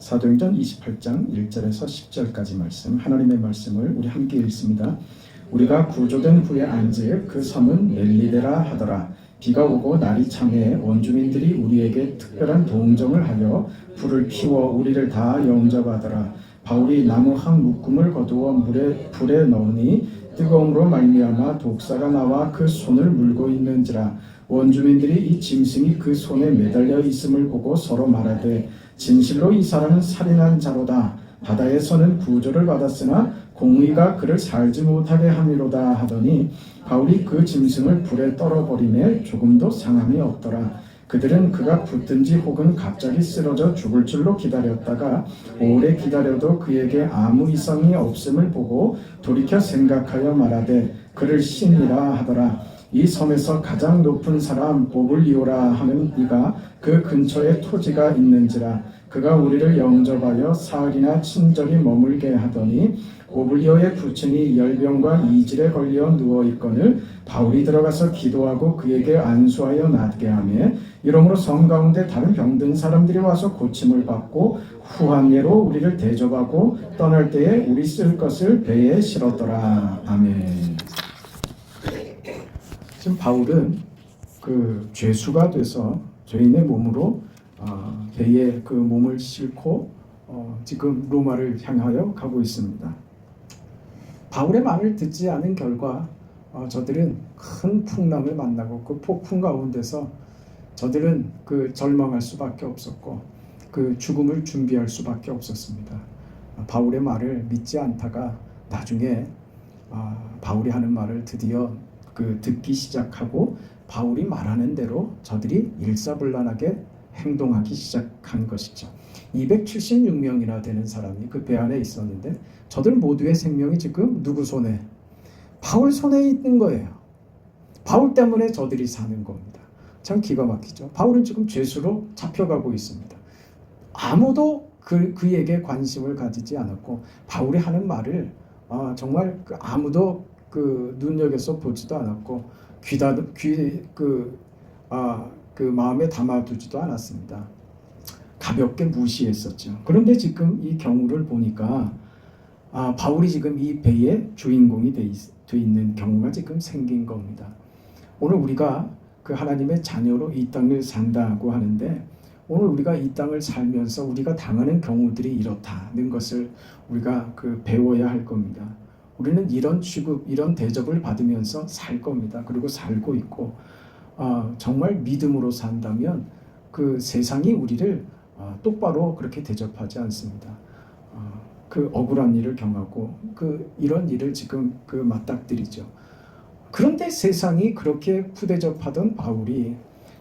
사도행전 28장 1절에서 10절까지 말씀, 하나님의 말씀을 우리 함께 읽습니다. 우리가 구조된 후에 안질 그 섬은 멜리데라 하더라. 비가 오고 날이 참해 원주민들이 우리에게 특별한 동정을 하여 불을 피워 우리를 다 영접하더라. 바울이 나무 한 묶음을 거두어 불에 넣으니 뜨거움으로 말미암아 독사가 나와 그 손을 물고 있는지라. 원주민들이 이 짐승이 그 손에 매달려 있음을 보고 서로 말하되 진실로 이 사람은 살인한 자로다. 바다에서는 구조를 받았으나 공의가 그를 살지 못하게 함이로다 하더니 바울이 그 짐승을 불에 떨어버리매 조금도 상함이 없더라. 그들은 그가 붙든지 혹은 갑자기 쓰러져 죽을 줄로 기다렸다가 오래 기다려도 그에게 아무 이상이 없음을 보고 돌이켜 생각하여 말하되 그를 신이라 하더라. 이 섬에서 가장 높은 사람 보블리오라 하는 이가 그 근처에 토지가 있는지라. 그가 우리를 영접하여 사흘이나 친절히 머물게 하더니 보블리오의 부친이 열병과 이질에 걸려 누워있거늘 바울이 들어가서 기도하고 그에게 안수하여 낫게 하며 이러므로 성 가운데 다른 병든 사람들이 와서 고침을 받고 후한 예로 우리를 대접하고 떠날 때에 우리 쓸 것을 배에 실었더라. 아멘. 지금 바울은 그 죄수가 돼서 죄인의 몸으로 배에 그 몸을 싣고 지금 로마를 향하여 가고 있습니다. 바울의 말을 듣지 않은 결과 저들은 큰 풍랑을 만나고 그 폭풍 가운데서 저들은 그 절망할 수밖에 없었고 그 죽음을 준비할 수밖에 없었습니다. 바울의 말을 믿지 않다가 나중에 바울이 하는 말을 드디어 듣기 시작하고 바울이 말하는 대로 저들이 일사불란하게 행동하기 시작한 것이죠. 276명이나 되는 사람이 그 배 안에 있었는데 저들 모두의 생명이 지금 누구 손에? 바울 손에 있는 거예요. 바울 때문에 저들이 사는 겁니다. 참 기가 막히죠. 바울은 지금 죄수로 잡혀가고 있습니다. 아무도 그에게 관심을 가지지 않았고 바울이 하는 말을 정말 아무도 눈여겨서 보지도 않았고 마음에 담아두지도 않았습니다. 가볍게 무시했었죠. 그런데 지금 이 경우를 보니까 바울이 지금 이 배의 주인공이 돼 있는 경우가 지금 생긴 겁니다. 오늘 우리가 그 하나님의 자녀로 이 땅을 산다고 하는데 오늘 우리가 이 땅을 살면서 우리가 당하는 경우들이 이렇다는 것을 우리가 배워야 할 겁니다. 우리는 이런 취급, 이런 대접을 받으면서 살 겁니다. 그리고 살고 있고 정말 믿음으로 산다면 그 세상이 우리를 똑바로 그렇게 대접하지 않습니다. 그 억울한 일을 경하고 이런 일을 지금 맞닥뜨리죠. 그런데 세상이 그렇게 부대접하던 바울이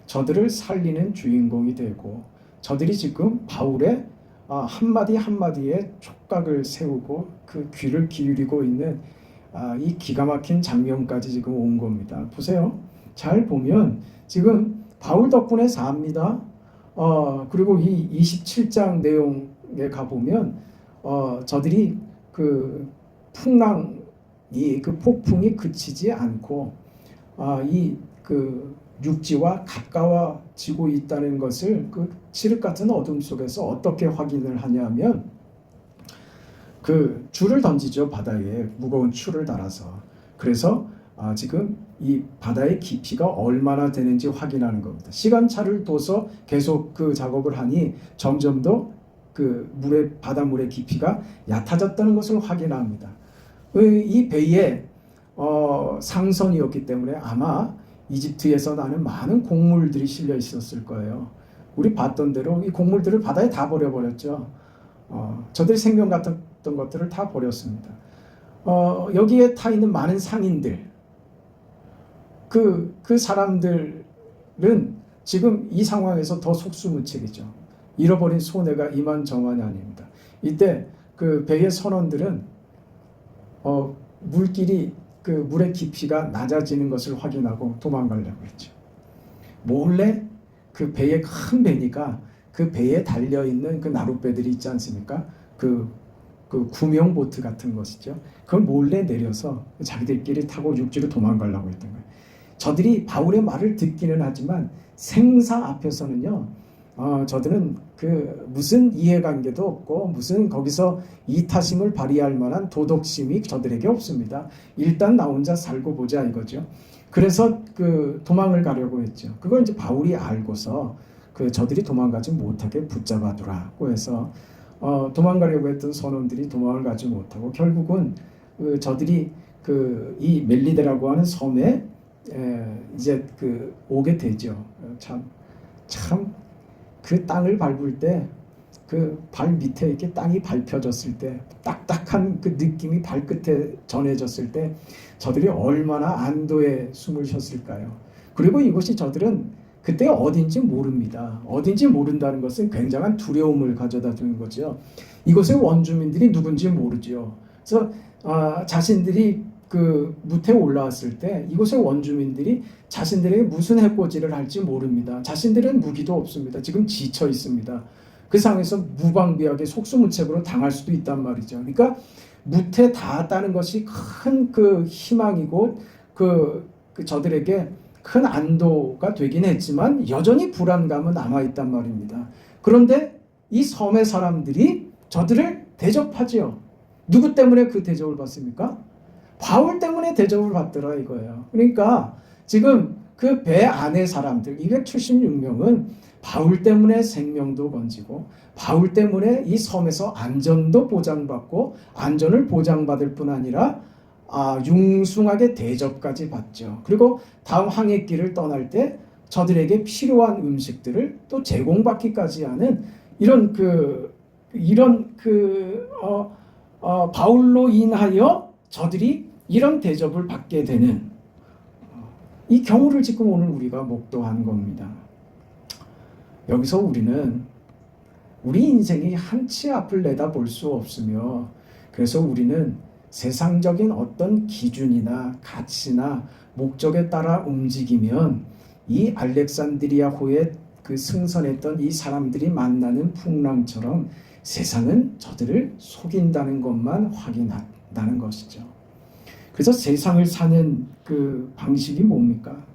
저들을 살리는 주인공이 되고 저들이 지금 바울의 한마디 한마디에 촉각을 세우고 그 귀를 기울이고 있는 이 기가 막힌 장면까지 지금 온 겁니다. 보세요. 잘 보면 지금 바울 덕분에 삽니다. 그리고 이 27장 내용에 가보면 저들이 그 폭풍이 그치지 않고 육지와 가까워지고 있다는 것을 그 칠흑 같은 어둠 속에서 어떻게 확인을 하냐면 그 줄을 던지죠. 바다에 무거운 줄을 달아서. 그래서 지금 이 바다의 깊이가 얼마나 되는지 확인하는 겁니다. 시간차를 둬서 계속 그 작업을 하니 점점 더 바닷물의 깊이가 얕아졌다는 것을 확인합니다. 이 배에 상선이었기 때문에 아마 이집트에서 나는 많은 곡물들이 실려 있었을 거예요. 우리 봤던 대로 이 곡물들을 바다에 다 버려버렸죠. 저들의 생명 같은 것들을 다 버렸습니다. 여기에 타 있는 많은 상인들, 그 사람들은 지금 이 상황에서 더 속수무책이죠. 잃어버린 손해가 이만저만이 아닙니다. 이때 그 배의 선원들은 물의 깊이가 낮아지는 것을 확인하고 도망가려고 했죠. 몰래 그 배에 큰 배니까 그 배에 달려있는 그 나룻배들이 있지 않습니까? 그 구명 보트 같은 것이죠. 그걸 몰래 내려서 자기들끼리 타고 육지로 도망가려고 했던 거예요. 저들이 바울의 말을 듣기는 하지만 생사 앞에서는요, 저들은 무슨 이해관계도 없고 무슨 거기서 이타심을 발휘할 만한 도덕심이 저들에게 없습니다. 일단 나 혼자 살고 보자 이거죠. 그래서 도망을 가려고 했죠. 그걸 이제 바울이 알고서 저들이 도망가지 못하게 붙잡아두라고 해서 도망가려고 했던 선원들이 도망을 가지 못하고 결국은 저들이 이 멜리데라고 하는 섬에 이제 오게 되죠. 참 그 땅을 밟을 때 발 밑에 이렇게 땅이 밟혀졌을 때 딱딱한 그 느낌이 발끝에 전해졌을 때 저들이 얼마나 안도의 숨을 쉬었을까요? 그리고 이곳이 저들은 그때 어딘지 모릅니다. 어딘지 모른다는 것은 굉장한 두려움을 가져다 주는 거죠. 이곳의 원주민들이 누군지 모르죠. 그래서 자신들이 무태에 올라왔을 때 이곳의 원주민들이 자신들에게 무슨 해코지를 할지 모릅니다. 자신들은 무기도 없습니다. 지금 지쳐 있습니다. 그 상황에서 무방비하게 속수무책으로 당할 수도 있단 말이죠. 그러니까 무태에 닿았다는 것이 큰 희망이고 저들에게 큰 안도가 되긴 했지만 여전히 불안감은 남아있단 말입니다. 그런데 이 섬의 사람들이 저들을 대접하지요. 누구 때문에 그 대접을 받습니까? 바울 때문에 대접을 받더라 이거예요. 그러니까 지금 그 배 안의 사람들 276명은 바울 때문에 생명도 건지고 바울 때문에 이 섬에서 안전도 보장받고 안전을 보장받을 뿐 아니라 융숭하게 대접까지 받죠. 그리고 다음 항해길을 떠날 때 저들에게 필요한 음식들을 또 제공받기까지 하는 이런 바울로 인하여 저들이 이런 대접을 받게 되는 이 경우를 지금 오늘 우리가 목도한 겁니다. 여기서 우리는 우리 인생이 한치 앞을 내다볼 수 없으며 그래서 우리는 세상적인 어떤 기준이나 가치나 목적에 따라 움직이면 이 알렉산드리아호에 승선했던 이 사람들이 만나는 풍랑처럼 세상은 저들을 속인다는 것만 확인한다는 것이죠. 그래서 세상을 사는 방식이 뭡니까?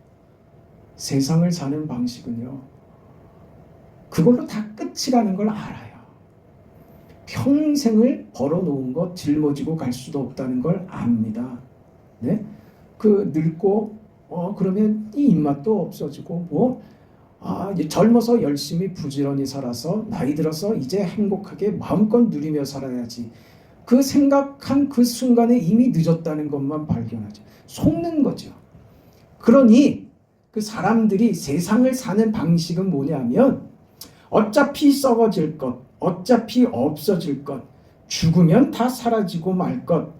세상을 사는 방식은요, 그걸로 다 끝이라는 걸 알아요. 평생을 벌어놓은 것 짊어지고 갈 수도 없다는 걸 압니다. 네? 늙고 그러면 이 입맛도 없어지고 젊어서 열심히 부지런히 살아서 나이 들어서 이제 행복하게 마음껏 누리며 살아야지. 그 생각한 그 순간에 이미 늦었다는 것만 발견하죠. 속는 거죠. 그러니 그 사람들이 세상을 사는 방식은 뭐냐면 어차피 썩어질 것, 어차피 없어질 것, 죽으면 다 사라지고 말 것,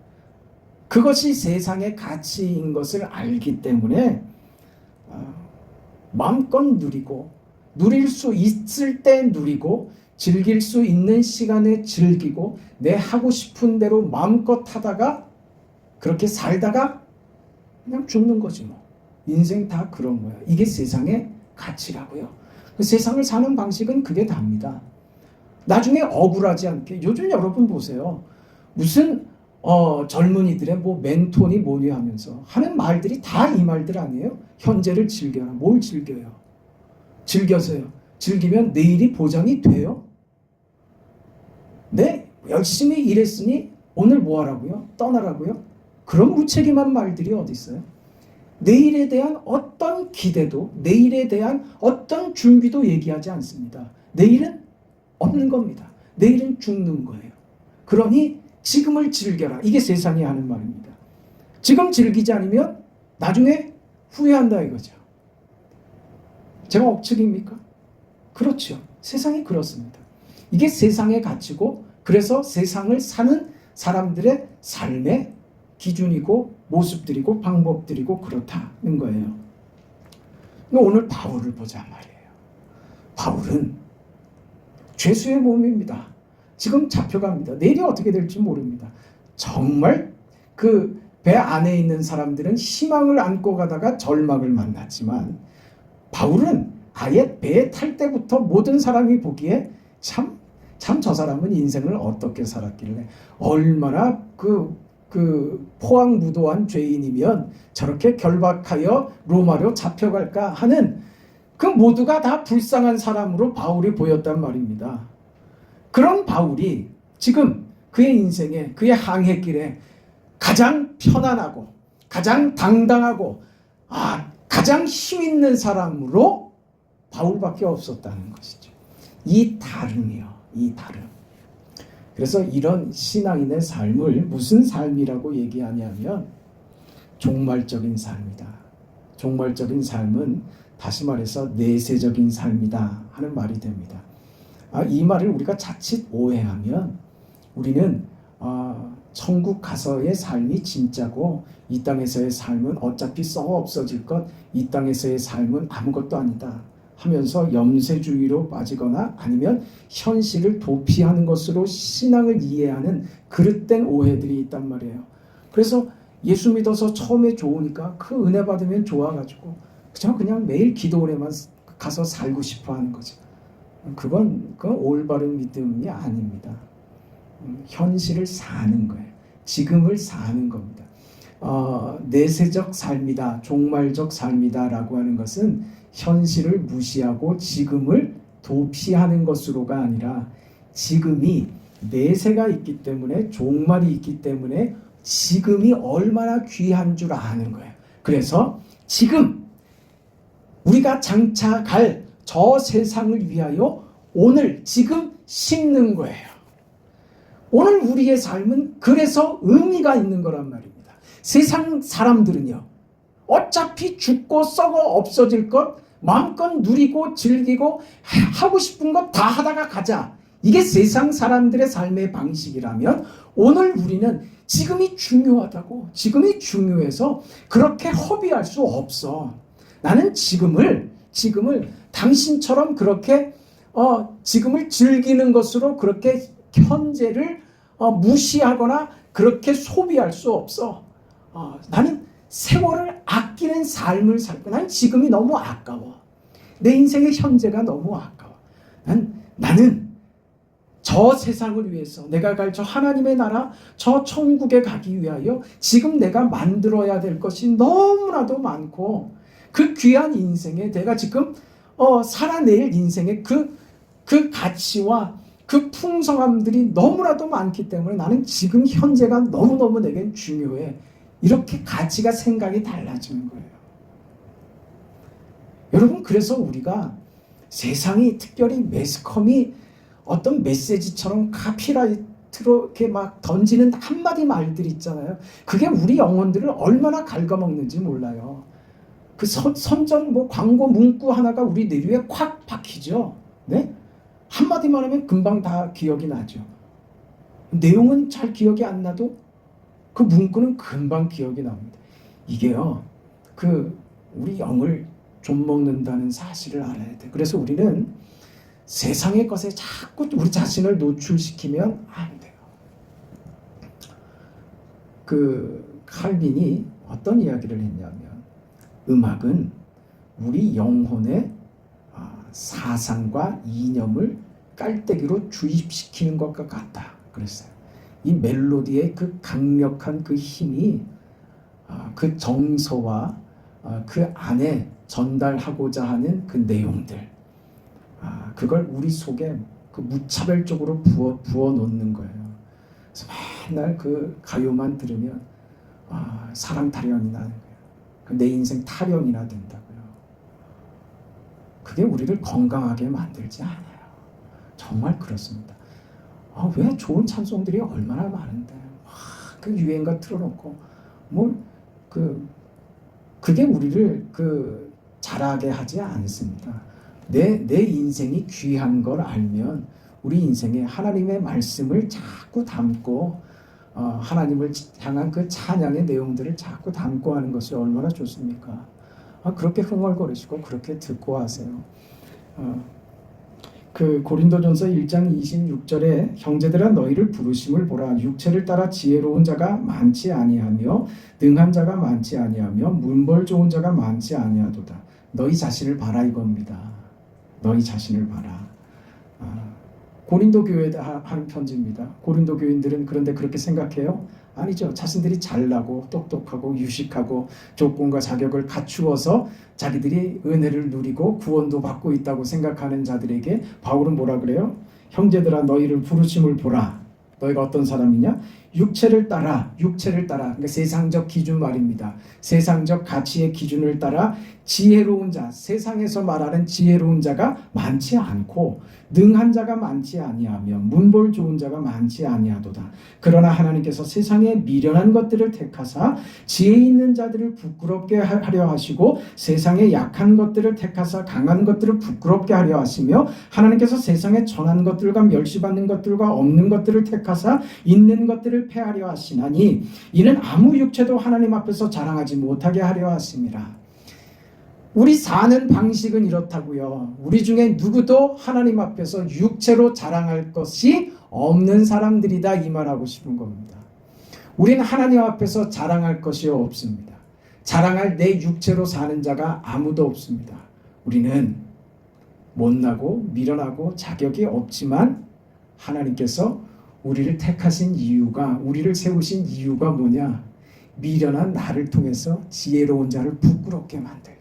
그것이 세상의 가치인 것을 알기 때문에 마음껏 누리고 누릴 수 있을 때 누리고 즐길 수 있는 시간에 즐기고 내 하고 싶은 대로 마음껏 하다가 그렇게 살다가 그냥 죽는 거지 뭐. 인생 다 그런 거야. 이게 세상의 가치라고요. 세상을 사는 방식은 그게 답니다. 나중에 억울하지 않게 요즘 여러분 보세요. 무슨 젊은이들의 멘토니 뭐니 하면서 하는 말들이 다 이 말들 아니에요? 현재를 즐겨라. 뭘 즐겨요? 즐겨서요. 즐기면 내일이 보장이 돼요? 네, 열심히 일했으니 오늘 뭐 하라고요? 떠나라고요? 그런 무책임한 말들이 어디 있어요? 내일에 대한 어떤 기대도 내일에 대한 어떤 준비도 얘기하지 않습니다. 내일은 없는 겁니다. 내일은 죽는 거예요. 그러니 지금을 즐겨라. 이게 세상이 하는 말입니다. 지금 즐기지 않으면 나중에 후회한다 이거죠. 제가 억측입니까? 그렇죠. 세상이 그렇습니다. 이게 세상의 가치고 그래서 세상을 사는 사람들의 삶의 기준이고 모습들이고 방법들이고 그렇다는 거예요. 오늘 바울을 보자 말이에요. 바울은 죄수의 몸입니다. 지금 잡혀갑니다. 내일이 어떻게 될지 모릅니다. 정말 그 배 안에 있는 사람들은 희망을 안고 가다가 절망을 만났지만 바울은 아예 배에 탈 때부터 모든 사람이 보기에 참 저 사람은 인생을 어떻게 살았길래 얼마나 포항무도한 죄인이면 저렇게 결박하여 로마로 잡혀갈까 하는 그 모두가 다 불쌍한 사람으로 바울이 보였단 말입니다. 그런 바울이 지금 그의 인생에, 그의 항해길에 가장 편안하고 가장 당당하고 가장 힘 있는 사람으로 바울밖에 없었다는 것이죠. 이 다름이요. 이 다름. 그래서 이런 신앙인의 삶을 무슨 삶이라고 얘기하냐면 종말적인 삶이다. 종말적인 삶은 다시 말해서 내세적인 삶이다 하는 말이 됩니다. 이 말을 우리가 자칫 오해하면 우리는 천국 가서의 삶이 진짜고 이 땅에서의 삶은 어차피 썩어 없어질 것, 이 땅에서의 삶은 아무것도 아니다 하면서 염세주의로 빠지거나 아니면 현실을 도피하는 것으로 신앙을 이해하는 그릇된 오해들이 있단 말이에요. 그래서 예수 믿어서 처음에 좋으니까 그 은혜 받으면 좋아가지고 그냥 매일 기도원에만 가서 살고 싶어 하는 거죠. 그건 올바른 믿음이 아닙니다. 현실을 사는 거예요. 지금을 사는 겁니다. 내세적 삶이다, 종말적 삶이다 라고 하는 것은 현실을 무시하고 지금을 도피하는 것으로가 아니라 지금이 내세가 있기 때문에 종말이 있기 때문에 지금이 얼마나 귀한 줄 아는 거예요. 그래서 지금 우리가 장차 갈 저 세상을 위하여 오늘 지금 심는 거예요. 오늘 우리의 삶은 그래서 의미가 있는 거란 말입니다. 세상 사람들은요, 어차피 죽고 썩어 없어질 것 마음껏 누리고 즐기고 하고 싶은 것 다 하다가 가자. 이게 세상 사람들의 삶의 방식이라면 오늘 우리는 지금이 중요하다고, 지금이 중요해서 그렇게 허비할 수 없어. 나는 지금을 당신처럼 그렇게 지금을 즐기는 것으로 그렇게 현재를 무시하거나 그렇게 소비할 수 없어. 나는 세월을 아끼는 삶을 살고, 나는 지금이 너무 아까워. 내 인생의 현재가 너무 아까워. 나는 저 세상을 위해서 내가 갈 저 하나님의 나라, 저 천국에 가기 위하여 지금 내가 만들어야 될 것이 너무나도 많고 그 귀한 인생에 내가 지금 살아낼 인생의 그 가치와 그 풍성함들이 너무나도 많기 때문에 나는 지금 현재가 너무너무 내겐 중요해. 이렇게 가치가 생각이 달라지는 거예요. 여러분, 그래서 우리가 세상이 특별히 매스컴이 어떤 메시지처럼 카피라이트로 이렇게 막 던지는 한마디 말들 있잖아요. 그게 우리 영혼들을 얼마나 갉아먹는지 몰라요. 그 선전 광고 문구 하나가 우리 뇌리에 콱 박히죠. 네? 한마디만 하면 금방 다 기억이 나죠. 내용은 잘 기억이 안 나도 그 문구는 금방 기억이 납니다. 이게요, 우리 영을 좀 먹는다는 사실을 알아야 돼. 그래서 우리는 세상의 것에 자꾸 우리 자신을 노출시키면 안 돼요. 칼빈이 어떤 이야기를 했냐면, 음악은 우리 영혼의 사상과 이념을 깔때기로 주입시키는 것과 같다 그랬어요. 이 멜로디의 그 강력한 그 힘이 그 정서와 그 안에 전달하고자 하는 그 내용들, 그걸 우리 속에 그 무차별적으로 부어 놓는 거예요. 그래서 맨날 그 가요만 들으면 사랑 타령이 나는 거예요. 내 인생 타령이나 된다고요. 그게 우리를 건강하게 만들지 않아요. 정말 그렇습니다. 왜 좋은 찬송들이 얼마나 많은데 그 유행가 틀어놓고 그게 우리를 잘하게 하지 않습니다. 내 인생이 귀한 걸 알면 우리 인생에 하나님의 말씀을 자꾸 담고 하나님을 향한 그 찬양의 내용들을 자꾸 담고 하는 것이 얼마나 좋습니까? 그렇게 흥얼거리시고 그렇게 듣고 하세요. 고린도전서 1장 26절에 형제들아 너희를 부르심을 보라. 육체를 따라 지혜로운 자가 많지 아니하며 능한 자가 많지 아니하며 문벌 좋은 자가 많지 아니하도다. 너희 자신을 봐라 이겁니다. 너희 자신을 봐라. 고린도 교회에 하는 편지입니다. 고린도 교인들은 그런데 그렇게 생각해요? 아니죠. 자신들이 잘나고 똑똑하고 유식하고 조건과 자격을 갖추어서 자기들이 은혜를 누리고 구원도 받고 있다고 생각하는 자들에게 바울은 뭐라 그래요? 형제들아 너희를 부르심을 보라. 너희가 어떤 사람이냐? 육체를 따라 그러니까 세상적 기준 말입니다. 세상적 가치의 기준을 따라 지혜로운 자, 세상에서 말하는 지혜로운 자가 많지 않고 능한 자가 많지 아니하며 문벌 좋은 자가 많지 아니하도다. 그러나 하나님께서 세상에 미련한 것들을 택하사 지혜 있는 자들을 부끄럽게 하려 하시고 세상에 약한 것들을 택하사 강한 것들을 부끄럽게 하려 하시며 하나님께서 세상에 전한 것들과 멸시받는 것들과 없는 것들을 택하사 있는 것들을 패하려 하시나니 이는 아무 육체도 하나님 앞에서 자랑하지 못하게 하려 하심이라. 우리 사는 방식은 이렇다고요. 우리 중에 누구도 하나님 앞에서 육체로 자랑할 것이 없는 사람들이다, 이 말하고 싶은 겁니다. 우리는 하나님 앞에서 자랑할 것이 없습니다. 자랑할 내 육체로 사는 자가 아무도 없습니다. 우리는 못나고 미련하고 자격이 없지만 하나님께서 우리를 택하신 이유가, 우리를 세우신 이유가 뭐냐? 미련한 나를 통해서 지혜로운 자를 부끄럽게 만들려고.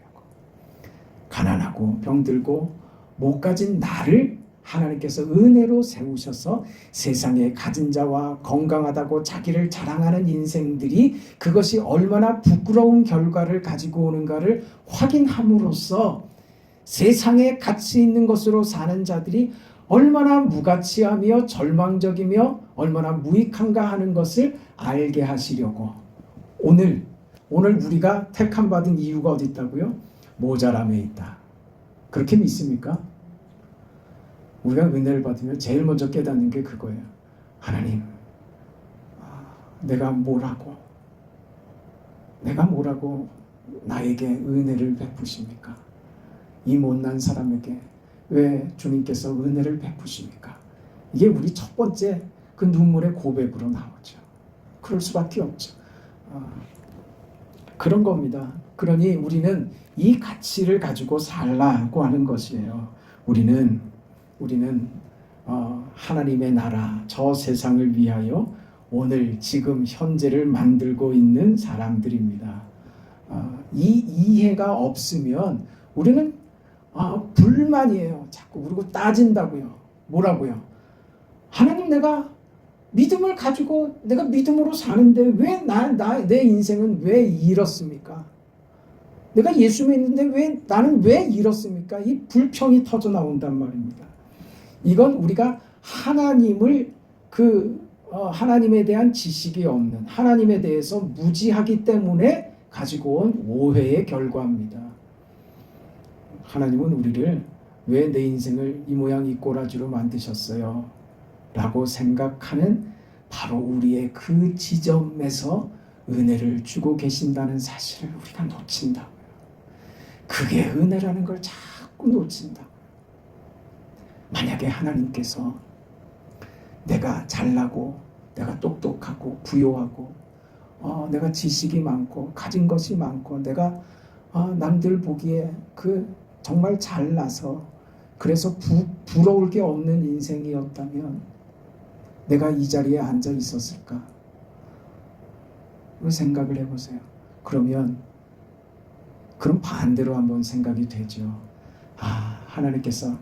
가난하고 병들고 못 가진 나를 하나님께서 은혜로 세우셔서 세상에 가진 자와 건강하다고 자기를 자랑하는 인생들이 그것이 얼마나 부끄러운 결과를 가지고 오는가를 확인함으로써 세상에 가치 있는 것으로 사는 자들이 얼마나 무가치하며 절망적이며 얼마나 무익한가 하는 것을 알게 하시려고 오늘 우리가 택함 받은 이유가 어디 있다고요? 모자람에 있다. 그렇게 믿습니까? 우리가 은혜를 받으면 제일 먼저 깨닫는 게 그거예요. 하나님, 내가 뭐라고 나에게 은혜를 베푸십니까? 이 못난 사람에게 왜 주님께서 은혜를 베푸십니까? 이게 우리 첫 번째 그 눈물의 고백으로 나오죠. 그럴 수밖에 없죠. 그런 겁니다. 그러니 우리는 이 가치를 가지고 살라고 하는 것이에요. 우리는 하나님의 나라, 저 세상을 위하여 오늘 지금 현재를 만들고 있는 사람들입니다. 이 이해가 없으면 우리는 불만이에요. 자꾸 그리고 따진다고요. 뭐라고요? 하나님, 내가 믿음을 가지고 내가 믿음으로 사는데 왜 내 인생은 왜 이렇습니까? 내가 예수 믿는데 나는 왜 이렇습니까? 이 불평이 터져 나온단 말입니다. 이건 우리가 하나님에 대한 지식이 없는, 하나님에 대해서 무지하기 때문에 가지고 온 오해의 결과입니다. 하나님은 우리를 왜 내 인생을 이 모양 이 꼬라지로 만드셨어요? 라고 생각하는 바로 우리의 그 지점에서 은혜를 주고 계신다는 사실을 우리가 놓친다고요. 그게 은혜라는 걸 자꾸 놓친다고요. 만약에 하나님께서 내가 잘나고 내가 똑똑하고 부요하고 내가 지식이 많고 가진 것이 많고 내가 남들 보기에 정말 잘나서 그래서 부러울 게 없는 인생이었다면 내가 이 자리에 앉아 있었을까? 생각을 해보세요. 그럼 반대로 한번 생각이 되죠. 하나님께서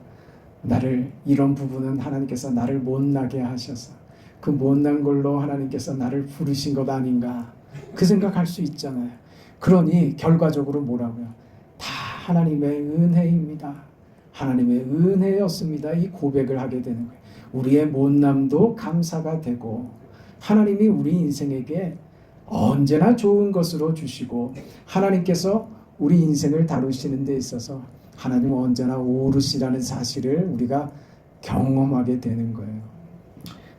이런 부분은 하나님께서 나를 못나게 하셔서 그 못난 걸로 하나님께서 나를 부르신 것 아닌가, 그 생각할 수 있잖아요. 그러니 결과적으로 뭐라고요? 다 하나님의 은혜입니다. 하나님의 은혜였습니다. 이 고백을 하게 되는 거예요. 우리의 못남도 감사가 되고 하나님이 우리 인생에게 언제나 좋은 것으로 주시고 하나님께서 우리 인생을 다루시는 데 있어서 하나님은 언제나 오르시라는 사실을 우리가 경험하게 되는 거예요.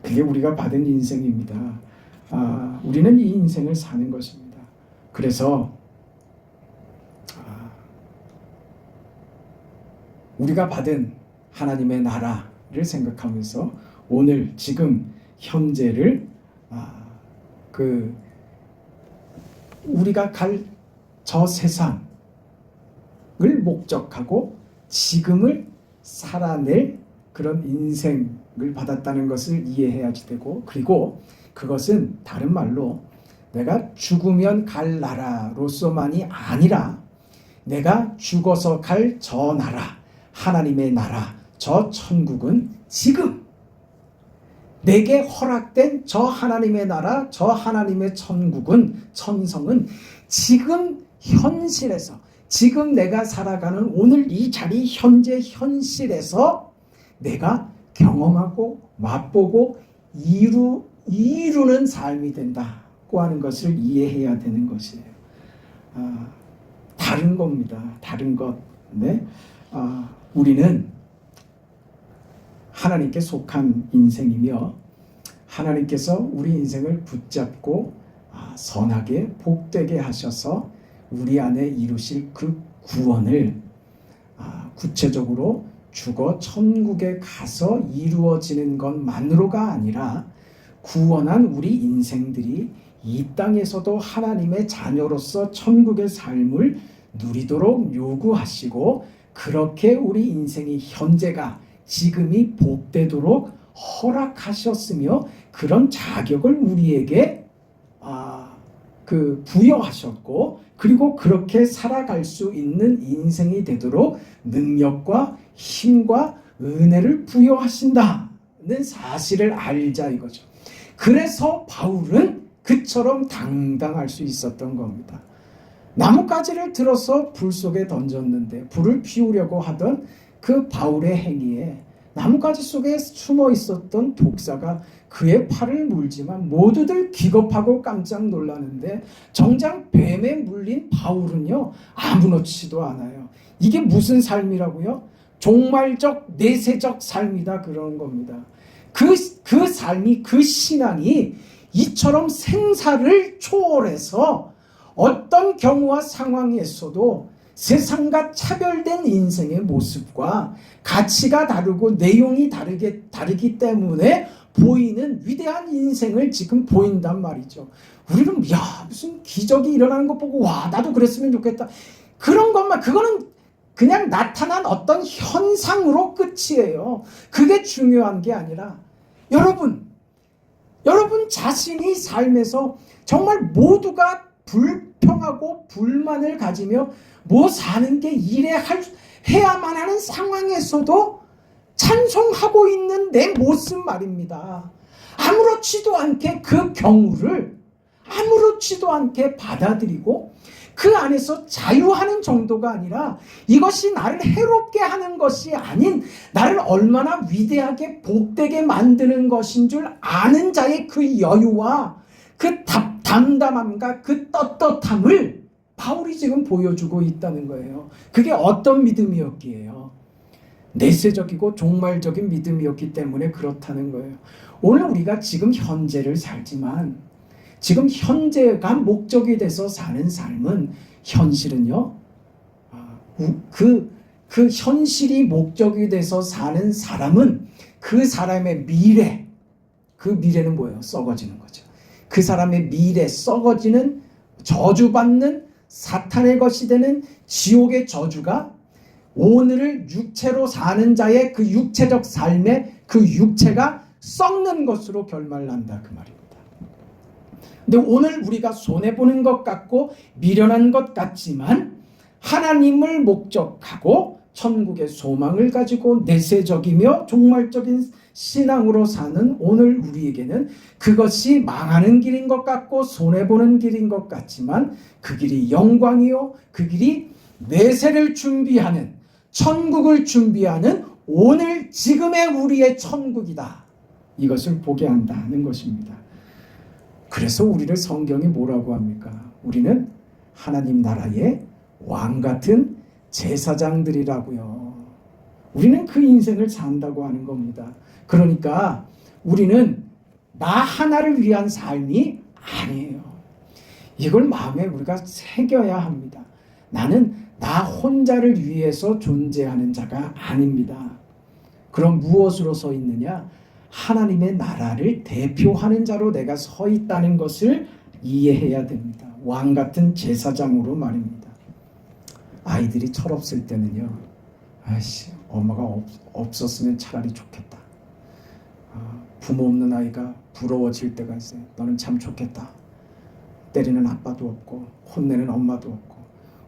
그게 우리가 받은 인생입니다. 우리는 이 인생을 사는 것입니다. 그래서 우리가 받은 하나님의 나라를 생각하면서 오늘 지금 현재를 우리가 갈 저 세상을 목적하고 지금을 살아낼 그런 인생을 받았다는 것을 이해해야지 되고, 그리고 그것은 다른 말로 내가 죽으면 갈 나라로서만이 아니라 내가 죽어서 갈 저 나라, 하나님의 나라, 저 천국은 지금 내게 허락된 저 하나님의 나라, 저 하나님의 천국은, 천성은 지금 현실에서, 지금 내가 살아가는 오늘 이 자리 현재 현실에서 내가 경험하고 맛보고 이루는 삶이 된다고 하는 것을 이해해야 되는 것이에요. 다른 겁니다. 다른 것. 네? 우리는 하나님께 속한 인생이며 하나님께서 우리 인생을 붙잡고 선하게 복되게 하셔서 우리 안에 이루실 그 구원을 구체적으로 죽어 천국에 가서 이루어지는 것만으로가 아니라 구원한 우리 인생들이 이 땅에서도 하나님의 자녀로서 천국의 삶을 누리도록 요구하시고, 그렇게 우리 인생이 현재가 지금이 복되도록 허락하셨으며 그런 자격을 우리에게 부여하셨고, 그리고 그렇게 살아갈 수 있는 인생이 되도록 능력과 힘과 은혜를 부여하신다는 사실을 알자 이거죠. 그래서 바울은 그처럼 당당할 수 있었던 겁니다. 나뭇가지를 들어서 불 속에 던졌는데 불을 피우려고 하던 그 바울의 행위에 나뭇가지 속에 숨어 있었던 독사가 그의 팔을 물지만 모두들 기겁하고 깜짝 놀라는데 정작 뱀에 물린 바울은요 아무렇지도 않아요. 이게 무슨 삶이라고요? 종말적 내세적 삶이다, 그런 겁니다. 그 삶이, 그 신앙이 이처럼 생사를 초월해서 어떤 경우와 상황에서도 세상과 차별된 인생의 모습과 가치가 다르고 내용이 다르기 때문에 보이는 위대한 인생을 지금 보인단 말이죠. 우리는 무슨 기적이 일어나는 것 보고 나도 그랬으면 좋겠다, 그런 것만, 그거는 그냥 나타난 어떤 현상으로 끝이에요. 그게 중요한 게 아니라 여러분 자신이 삶에서 정말 모두가 불평하고 불만을 가지며 사는 게 해야만 하는 상황에서도 찬송하고 있는 내 모습 말입니다. 아무렇지도 않게 그 경우를 아무렇지도 않게 받아들이고 그 안에서 자유하는 정도가 아니라 이것이 나를 해롭게 하는 것이 아닌 나를 얼마나 위대하게 복되게 만드는 것인 줄 아는 자의 그 여유와 그 담담함과 그 떳떳함을 바울이 지금 보여주고 있다는 거예요. 그게 어떤 믿음이었기에요? 내세적이고 종말적인 믿음이었기 때문에 그렇다는 거예요. 오늘 우리가 지금 현재를 살지만 지금 현재가 목적이 돼서 사는 삶은, 현실은요, 그 현실이 목적이 돼서 사는 사람은 그 사람의 미래, 그 미래는 뭐예요? 썩어지는 거죠. 그 사람의 미래, 썩어지는, 저주받는 사탄의 것이 되는 지옥의 저주가 오늘을 육체로 사는 자의 그 육체적 삶의 그 육체가 썩는 것으로 결말난다, 그 말입니다. 근데 오늘 우리가 손해보는 것 같고 미련한 것 같지만 하나님을 목적하고 천국의 소망을 가지고 내세적이며 종말적인 신앙으로 사는 오늘 우리에게는 그것이 망하는 길인 것 같고 손해보는 길인 것 같지만 그 길이 영광이요, 그 길이 내세를 준비하는, 천국을 준비하는 오늘 지금의 우리의 천국이다, 이것을 보게 한다는 것입니다. 그래서 우리를 성경이 뭐라고 합니까? 우리는 하나님 나라의 왕같은 제사장들이라고요. 우리는 그 인생을 산다고 하는 겁니다. 그러니까 우리는 나 하나를 위한 삶이 아니에요. 이걸 마음에 우리가 새겨야 합니다. 나는 나 혼자를 위해서 존재하는 자가 아닙니다. 그럼 무엇으로 서 있느냐? 하나님의 나라를 대표하는 자로 내가 서 있다는 것을 이해해야 됩니다. 왕 같은 제사장으로 말입니다. 아이들이 철없을 때는요, 엄마가 없었으면 차라리 좋겠다. 부모 없는 아이가 부러워질 때가 있어요. 너는 참 좋겠다. 때리는 아빠도 없고 혼내는 엄마도 없고.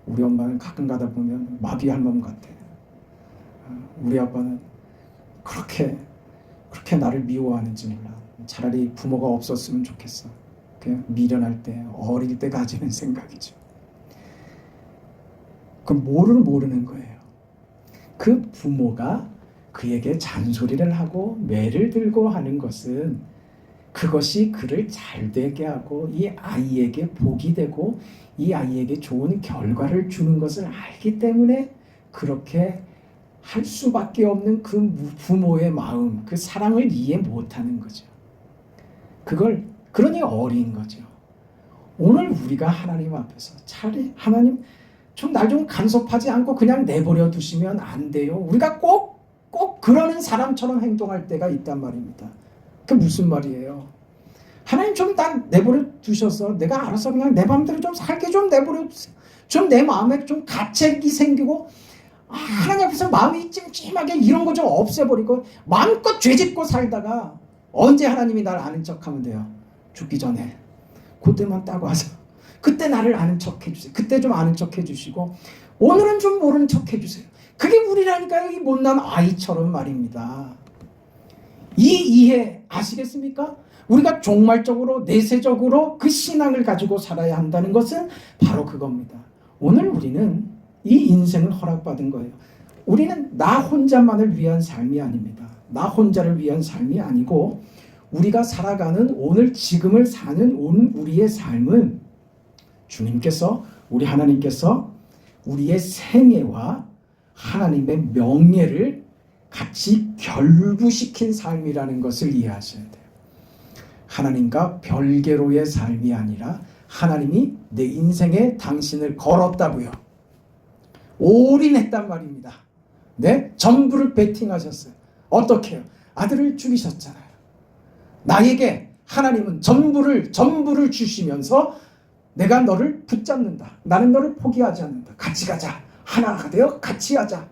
우리 엄마는 가끔 가다 보면 마비할 몸 같아. 우리 아빠는 그렇게 나를 미워하는지 몰라. 차라리 부모가 없었으면 좋겠어. 그냥 미련할 때, 어릴 때 가지는 생각이죠. 그럼 모르는 거예요. 그 부모가 그에게 잔소리를 하고 매를 들고 하는 것은 그것이 그를 잘 되게 하고 이 아이에게 복이 되고 이 아이에게 좋은 결과를 주는 것을 알기 때문에 그렇게 할 수밖에 없는 그 부모의 마음, 그 사랑을 이해 못하는 거죠. 그러니 어린 거죠. 오늘 우리가 하나님 앞에서 차라리 하나님 좀 날 좀 간섭하지 않고 그냥 내버려 두시면 안 돼요. 우리가 꼭 그러는 사람처럼 행동할 때가 있단 말입니다. 그게 무슨 말이에요? 하나님 좀 날 내버려 두셔서 내가 알아서 그냥 내 마음대로 좀 살게 좀 내버려 두세요. 좀 내 마음에 좀 가책이 생기고 하나님 앞에서 마음이 찜찜하게 이런 거 좀 없애버리고 마음껏 죄짓고 살다가 언제 하나님이 날 아는 척하면 돼요? 죽기 전에. 그때만 딱 와서 그때 나를 아는 척 해주세요. 그때 좀 아는 척 해주시고 오늘은 좀 모르는 척 해주세요. 그게 우리라니까요. 이 못난 아이처럼 말입니다. 이 이해 아시겠습니까? 우리가 종말적으로 내세적으로 그 신앙을 가지고 살아야 한다는 것은 바로 그겁니다. 오늘 우리는 이 인생을 허락받은 거예요. 우리는 나 혼자만을 위한 삶이 아닙니다. 나 혼자를 위한 삶이 아니고 우리가 살아가는 오늘 지금을 사는 우리의 삶은 주님께서 우리 하나님께서 우리의 생애와 하나님의 명예를 같이 결부시킨 삶이라는 것을 이해하셔야 돼요. 하나님과 별개로의 삶이 아니라 하나님이 내 인생에 당신을 걸었다고요. 올인했단 말입니다. 네? 전부를 베팅하셨어요. 어떻게 해요? 아들을 죽이셨잖아요. 나에게 하나님은 전부를 주시면서 내가 너를 붙잡는다. 나는 너를 포기하지 않는다. 같이 가자. 하나가 되어 같이 하자.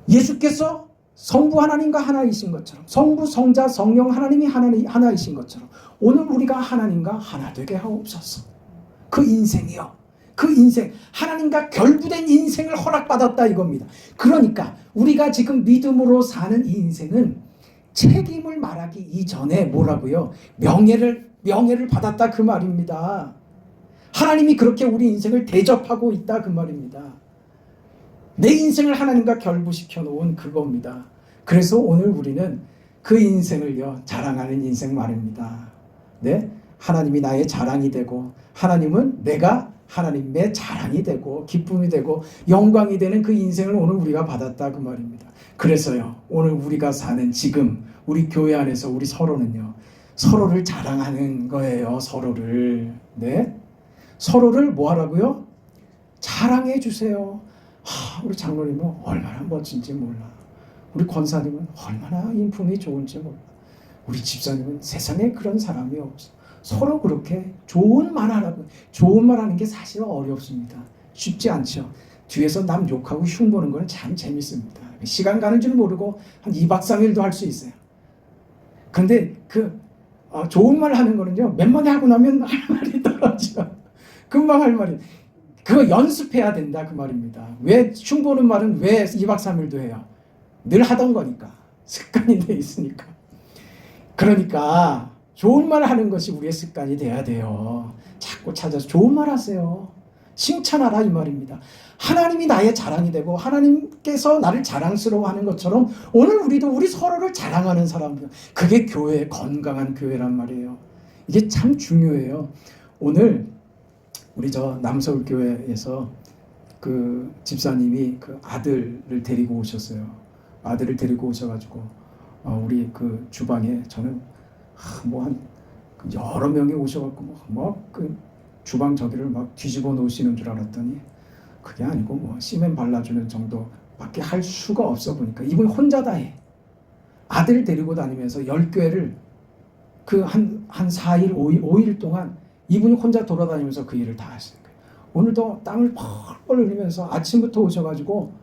예수께서 성부 하나님과 하나이신 것처럼 성부 성자 성령 하나님이 하나이신 것처럼 오늘 우리가 하나님과 하나 되게 하옵소서. 그 인생이요. 그 인생 하나님과 결부된 인생을 허락받았다 이겁니다. 그러니까 우리가 지금 믿음으로 사는 이 인생은 책임을 말하기 이전에 뭐라고요? 명예를 받았다 그 말입니다. 하나님이 그렇게 우리 인생을 대접하고 있다 그 말입니다. 내 인생을 하나님과 결부시켜 놓은 그겁니다. 그래서 오늘 우리는 그 인생을요 자랑하는 인생 말입니다. 네? 하나님이 나의 자랑이 되고 하나님은 내가 하나님의 자랑이 되고 기쁨이 되고 영광이 되는 그 인생을 오늘 우리가 받았다 그 말입니다. 그래서요 오늘 우리가 사는 지금 우리 교회 안에서 우리 서로는요 서로를 자랑하는 거예요. 서로를. 네? 서로를 뭐 하라고요? 자랑해 주세요. 우리 장로님은 얼마나 멋진지 몰라. 우리 권사님은 얼마나 인품이 좋은지 몰라. 우리 집사님은 세상에 그런 사람이 없어. 서로 그렇게 좋은 말 하라고. 좋은 말 하는 게 사실 어렵습니다. 쉽지 않죠. 뒤에서 남 욕하고 흉보는 건 참 재밌습니다. 시간 가는 줄 모르고 한 2박 3일도 할 수 있어요. 근데 좋은 말 하는 거는요 몇 마디 하고 나면 할 말이 떨어져. 금방 할 말이. 그거 연습해야 된다 그 말입니다. 왜 흉보는 말은 왜 2박 3일도 해요? 늘 하던 거니까. 습관이 돼 있으니까. 그러니까 좋은 말 하는 것이 우리의 습관이 돼야 돼요. 자꾸 찾아서 좋은 말 하세요. 칭찬하라 이 말입니다. 하나님이 나의 자랑이 되고 하나님께서 나를 자랑스러워하는 것처럼 오늘 우리도 우리 서로를 자랑하는 사람들. 그게 교회, 건강한 교회란 말이에요. 이게 참 중요해요. 오늘 우리 남서울교회에서 그 집사님이 그 아들을 데리고 오셨어요. 아들을 데리고 오셔가지고 우리 그 주방에 저는 뭐 한 여러 명이 오셔갖고 그 주방 저기를 막 뒤집어 놓으시는 줄 알았더니 그게 아니고 뭐 시멘 발라주는 정도밖에 할 수가 없어 보니까 이분이 혼자 다 해. 아들 데리고 다니면서 10교회를 그 한 4일, 5일 동안 이분이 혼자 돌아다니면서 그 일을 다 하시는 거예요. 오늘도 땀을 펄펄 흘리면서 아침부터 오셔가지고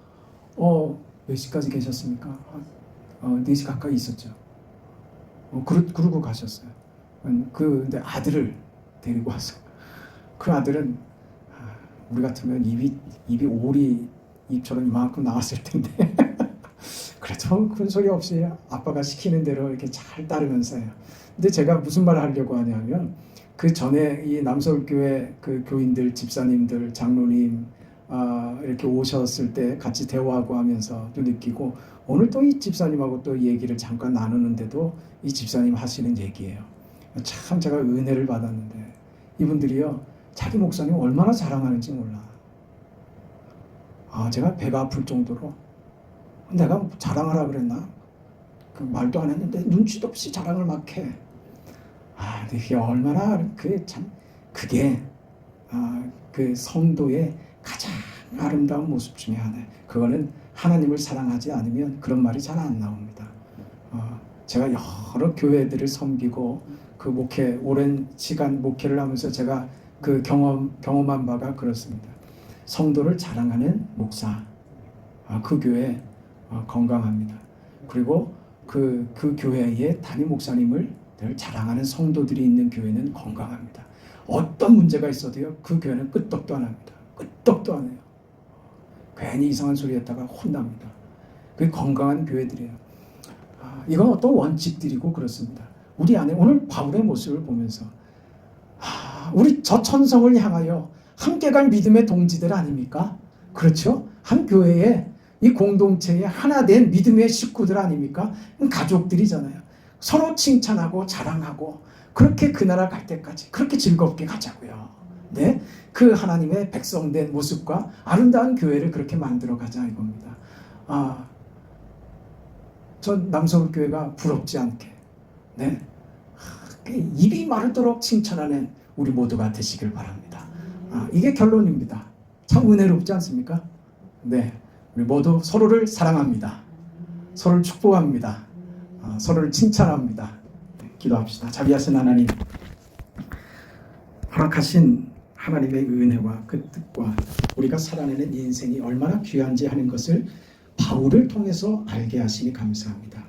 몇 시까지 계셨습니까? 4시 가까이 있었죠. 그러고 가셨어요. 근데 아들을 데리고 와서 그 아들은 우리 같으면 입이 오리 입처럼 이만큼 나왔을 텐데 그래도 큰 소리 없이 아빠가 시키는 대로 이렇게 잘 따르면서요. 근데 제가 무슨 말을 하려고 하냐면 그 전에 이 남서울교회 그 교인들, 집사님들, 장로님 이렇게 오셨을 때 같이 대화하고 하면서 또 느끼고 오늘 또 이 집사님하고 또 얘기를 잠깐 나누는데도 이 집사님 하시는 얘기예요. 참 제가 은혜를 받았는데 이분들이요 자기 목사님 얼마나 자랑하는지 몰라. 제가 배가 아플 정도로 내가 자랑하라 그랬나? 그 말도 안 했는데 눈치도 없이 자랑을 막 해. 근데 이게 얼마나 그게 그 성도의 가장 아름다운 모습 중에 하나예요. 그거는 하나님을 사랑하지 않으면 그런 말이 잘 안 나옵니다. 제가 여러 교회들을 섬기고 그 오랜 시간 목회를 하면서 제가 그 경험한 바가 그렇습니다. 성도를 자랑하는 목사, 그 교회 건강합니다. 그리고 그 교회의 담임 목사님을 늘 자랑하는 성도들이 있는 교회는 건강합니다. 어떤 문제가 있어도요 그 교회는 끄떡도 안 합니다. 끄떡도 안 해요. 괜히 이상한 소리 했다가 혼납니다. 그게 건강한 교회들이에요. 이건 어떤 원칙들이고 그렇습니다. 우리 안에 오늘 바울의 모습을 보면서 우리 저 천성을 향하여 함께 갈 믿음의 동지들 아닙니까? 그렇죠? 한 교회에 이 공동체에 하나 된 믿음의 식구들 아닙니까? 가족들이잖아요. 서로 칭찬하고 자랑하고 그렇게 그 나라 갈 때까지 그렇게 즐겁게 가자고요. 네, 그 하나님의 백성된 모습과 아름다운 교회를 그렇게 만들어 가자 이겁니다. 전 남서울교회가 부럽지 않게 네, 입이 마르도록 칭찬하는 우리 모두가 되시길 바랍니다. 이게 결론입니다. 참 은혜롭지 않습니까? 네, 우리 모두 서로를 사랑합니다. 서로를 축복합니다. 서로를 칭찬합니다. 기도합시다. 자비하신 하나님, 허락하신 하나님의 은혜와 그 뜻과 우리가 살아내는 인생이 얼마나 귀한지 하는 것을 바울을 통해서 알게 하시니 감사합니다.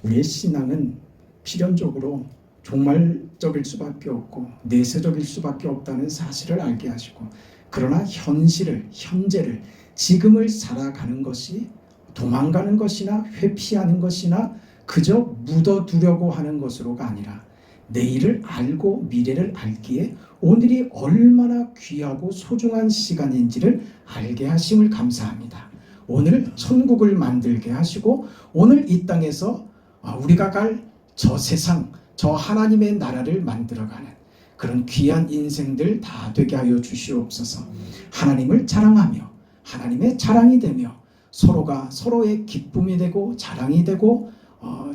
우리의 신앙은 필연적으로 종말적일 수밖에 없고 내세적일 수밖에 없다는 사실을 알게 하시고, 그러나 현재를 지금을 살아가는 것이 도망가는 것이나 회피하는 것이나 그저 묻어두려고 하는 것으로가 아니라 내일을 알고 미래를 알기에 오늘이 얼마나 귀하고 소중한 시간인지를 알게 하심을 감사합니다. 오늘 천국을 만들게 하시고 오늘 이 땅에서 우리가 갈 저 세상, 저 하나님의 나라를 만들어가는 그런 귀한 인생들 다 되게 하여 주시옵소서. 하나님을 자랑하며 하나님의 자랑이 되며 서로가 서로의 기쁨이 되고 자랑이 되고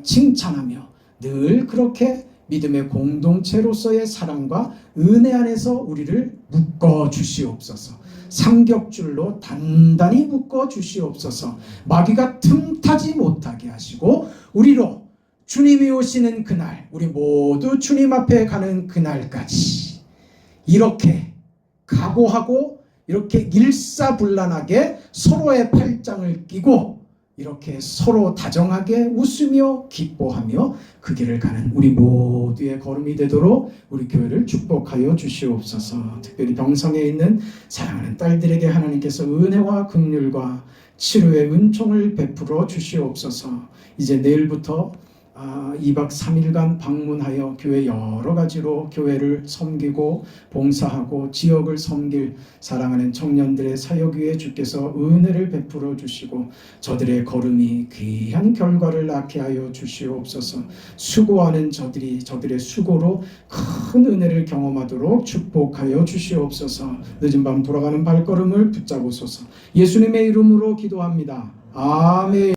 칭찬하며 늘 그렇게 믿음의 공동체로서의 사랑과 은혜 안에서 우리를 묶어 주시옵소서. 삼겹줄로 단단히 묶어 주시옵소서. 마귀가 틈타지 못하게 하시고 우리로 주님이 오시는 그날, 우리 모두 주님 앞에 가는 그날까지 이렇게 각오하고 이렇게 일사불란하게 서로의 팔짱을 끼고 이렇게 서로 다정하게 웃으며 기뻐하며 그 길을 가는 우리 모두의 걸음이 되도록 우리 교회를 축복하여 주시옵소서. 특별히 병성에 있는 사랑하는 딸들에게 하나님께서 은혜와 긍휼과 치료의 은총을 베풀어 주시옵소서. 이제 내일부터 2박 3일간 방문하여 교회 여러 가지로 교회를 섬기고 봉사하고 지역을 섬길 사랑하는 청년들의 사역 위에 주께서 은혜를 베풀어 주시고 저들의 걸음이 귀한 결과를 낳게 하여 주시옵소서. 수고하는 저들의 수고로 큰 은혜를 경험하도록 축복하여 주시옵소서. 늦은 밤 돌아가는 발걸음을 붙잡으소서. 예수님의 이름으로 기도합니다. 아멘.